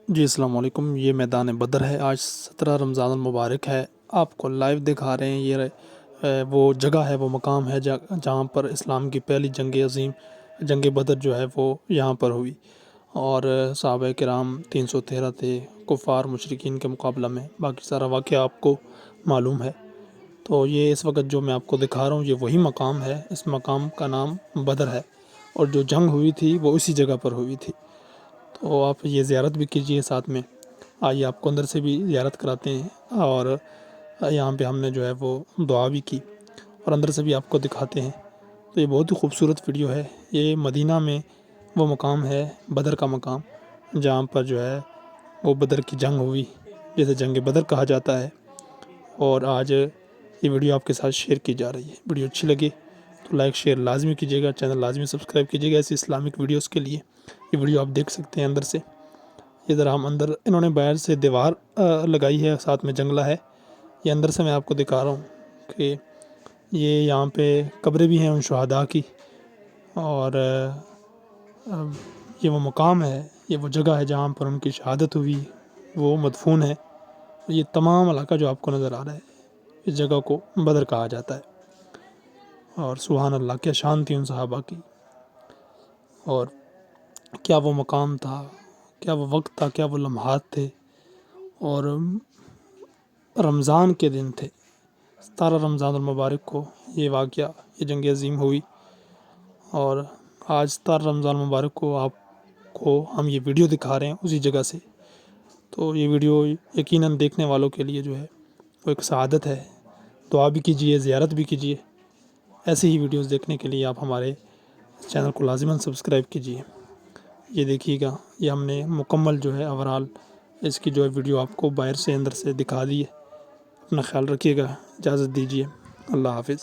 جی السلام علیکم، یہ میدان بدر ہے۔ آج 17 رمضان المبارک ہے۔ آپ کو لائیو دکھا رہے ہیں، یہ وہ جگہ ہے، وہ مقام ہے جہاں پر اسلام کی پہلی جنگ عظیم جنگ بدر جو ہے وہ یہاں پر ہوئی، اور صحابہ کرام 313 تھے کفار مشرکین کے مقابلہ میں۔ باقی سارا واقعہ آپ کو معلوم ہے۔ تو یہ اس وقت جو میں آپ کو دکھا رہا ہوں یہ وہی مقام ہے۔ اس مقام کا نام بدر ہے، اور جو جنگ ہوئی تھی وہ اسی جگہ پر ہوئی تھی۔ تو آپ یہ زیارت بھی کیجئے، ساتھ میں آئیے آپ کو اندر سے بھی زیارت کراتے ہیں، اور یہاں پہ ہم نے جو ہے وہ دعا بھی کی، اور اندر سے بھی آپ کو دکھاتے ہیں۔ تو یہ بہت ہی خوبصورت ویڈیو ہے۔ یہ مدینہ میں وہ مقام ہے، بدر کا مقام، جہاں پر جو ہے وہ بدر کی جنگ ہوئی، جسے جنگ بدر کہا جاتا ہے۔ اور آج یہ ویڈیو آپ کے ساتھ شیئر کی جا رہی ہے۔ ویڈیو اچھی لگے تو لائک شیئر لازمی کیجیے گا، چینل لازمی سبسکرائب کیجیے گا ایسی اسلامک ویڈیوز کے لیے۔ یہ ویڈیو آپ دیکھ سکتے ہیں اندر سے۔ یہ ذرا ہم اندر، انہوں نے باہر سے دیوار لگائی ہے، ساتھ میں جنگلہ ہے۔ یہ اندر سے میں آپ کو دکھا رہا ہوں کہ یہ یہاں پہ قبریں بھی ہیں ان شہداء کی، اور یہ وہ مقام ہے، یہ وہ جگہ ہے جہاں پر ان کی شہادت ہوئی، وہ مدفون ہے۔ یہ تمام علاقہ جو آپ کو نظر آ رہا ہے، اس جگہ کو بدر کہا جاتا ہے۔ اور سبحان اللہ، کیا شان تھی ان صحابہ کی، اور کیا وہ مقام تھا، کیا وہ وقت تھا، کیا وہ لمحات تھے۔ اور رمضان کے دن تھے، 17 رمضان المبارک کو یہ واقعہ، یہ جنگ عظیم ہوئی۔ اور آج 17 رمضان المبارک کو آپ کو ہم یہ ویڈیو دکھا رہے ہیں اسی جگہ سے۔ تو یہ ویڈیو یقیناً دیکھنے والوں کے لیے جو ہے وہ ایک سعادت ہے۔ دعا بھی کیجیے، زیارت بھی کیجیے۔ ایسی ہی ویڈیوز دیکھنے کے لیے آپ ہمارے چینل کو لازماً سبسکرائب کیجیے۔ یہ دیکھیے گا، یہ ہم نے مکمل جو ہے اوورال اس کی جو ہے ویڈیو آپ کو باہر سے اندر سے دکھا دی ہے۔ اپنا خیال رکھیے گا، اجازت دیجیے، اللہ حافظ۔